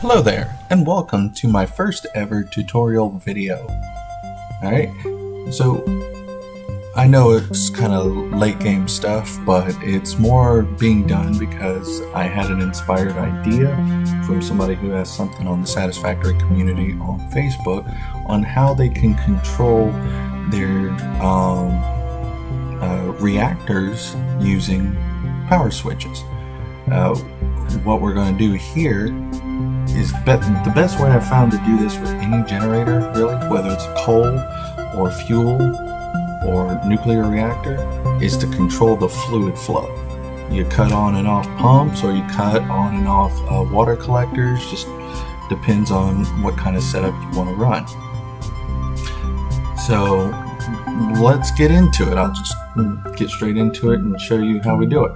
Hello there, and welcome to my first ever tutorial video. Alright, so I know it's kind of late game stuff, but it's more being done because I had an inspired idea from somebody who has something on the Satisfactory community on Facebook on how they can control their reactors using power switches. What we're going to do here is the best way I've found to do this with any generator, really, whether it's coal or fuel or nuclear reactor, is to control the fluid flow. You cut on and off pumps, or you cut on and off water collectors, just depends on what kind of setup you want to run. So let's get into it. I'll just get straight into it and show you how we do it.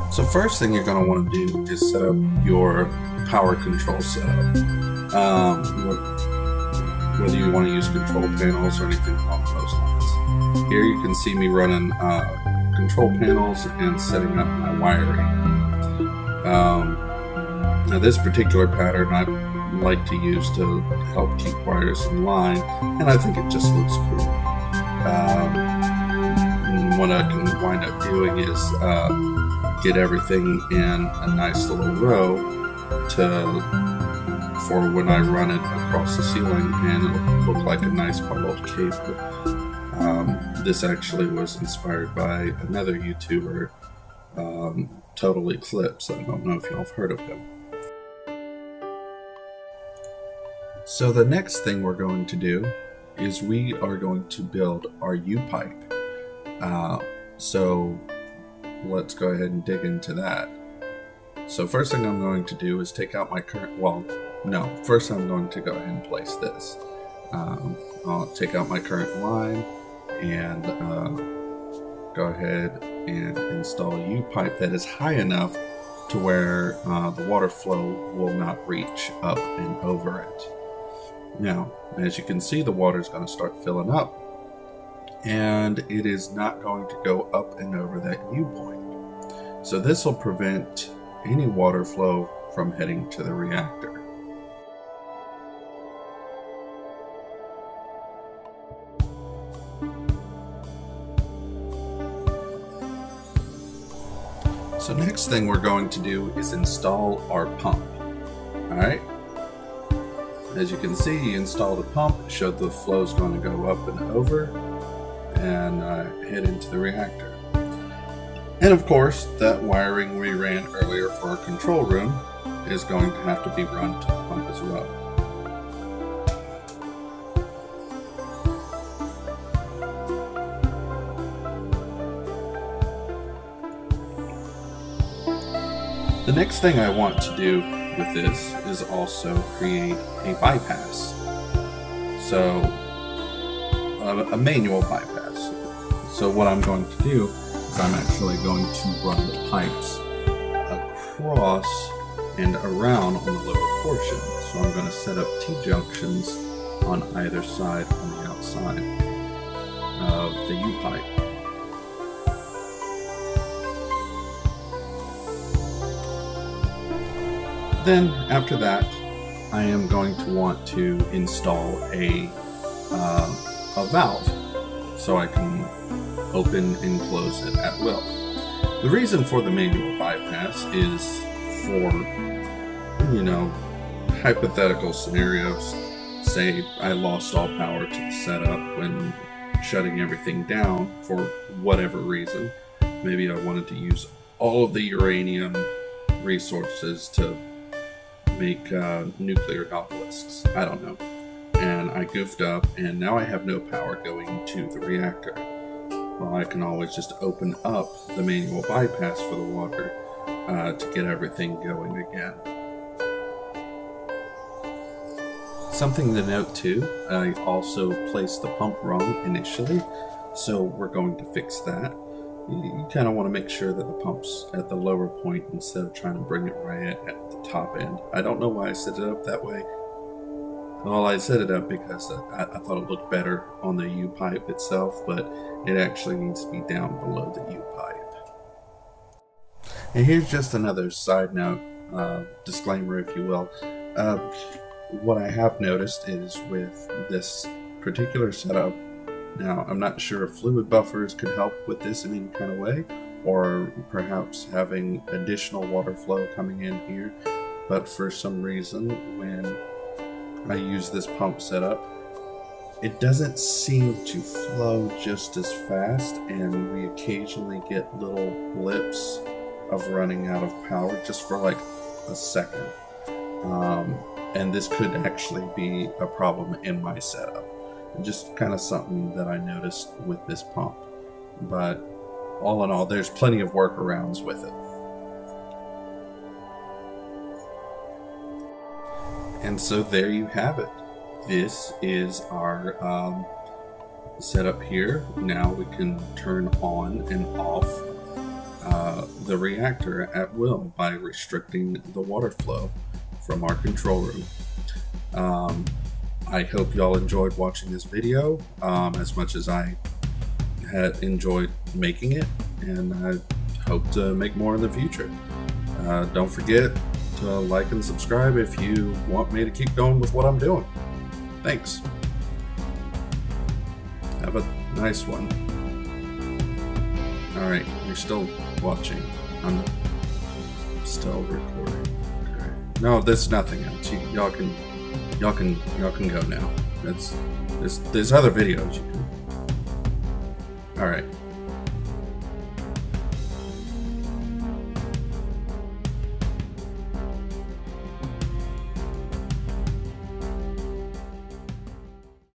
So first thing you're going to want to do is set up your power control setup. Whether you want to use control panels or anything along those lines. Here you can see me running control panels and setting up my wiring. Now this particular pattern I like to use to help keep wires in line, and I think it just looks cool. What I can wind up doing is get everything in a nice little row for when I run it across the ceiling, and it'll look like a nice bundled cable. This actually was inspired by another YouTuber, Total Eclipse. I don't know if y'all have heard of him. So the next thing we're going to do is we are going to build our U-pipe. So let's go ahead and dig into that. So first thing I'm going to do is take out my current, first I'm going to go ahead and place this. I'll take out my current line and go ahead and install a U-pipe that is high enough to where the water flow will not reach up and over it. Now, as you can see, the water is going to start filling up, and it is not going to go up and over that U-point. So this will prevent any water flow from heading to the reactor. So next thing we're going to do is install our pump. Alright, as you can see, you install the pump, it showed the flow is going to go up and over and head into the reactor. And of course, that wiring we ran earlier for our control room is going to have to be run to the pump as well. The next thing I want to do with this is also create a bypass. So, a manual bypass. So what I'm going to do is I'm actually going to run the pipes across and around on the lower portion. So I'm going to set up T-junctions on either side on the outside of the U-pipe. Then after that, I am going to want to install a valve so I can open and close it at will. The reason for the manual bypass is for, hypothetical scenarios. Say I lost all power to the setup when shutting everything down for whatever reason. Maybe I wanted to use all of the uranium resources to make nuclear obelisks. I don't know. And I goofed up, and now I have no power going to the reactor. Well, I can always just open up the manual bypass for the water to get everything going again. Something to note too, I also placed the pump wrong initially, so we're going to fix that. You kind of want to make sure that the pump's at the lower point instead of trying to bring it right at the top end. I don't know why I set it up that way. Well, I set it up because I thought it looked better on the U-pipe itself, but it actually needs to be down below the U-pipe. And here's just another side note. disclaimer, if you will. Uh, what I have noticed is with this particular setup, now I'm not sure if fluid buffers could help with this in any kind of way, or perhaps having additional water flow coming in here, but for some reason when I use this pump setup, it doesn't seem to flow just as fast, and we occasionally get little blips of running out of power just for like a second. And this could actually be a problem in my setup. Just kind of something that I noticed with this pump. But all in all, there's plenty of workarounds with it. And so there you have it. This is our setup here. Now we can turn on and off the reactor at will by restricting the water flow from our control room. I hope y'all enjoyed watching this video as much as I had enjoyed making it, and I hope to make more in the future. Don't forget to like and subscribe if you want me to keep going with what I'm doing. Thanks. Have a nice one. Alright, you're still watching. I'm still recording. Okay. No, there's nothing else. Y'all can go now. There's other videos you can. Alright.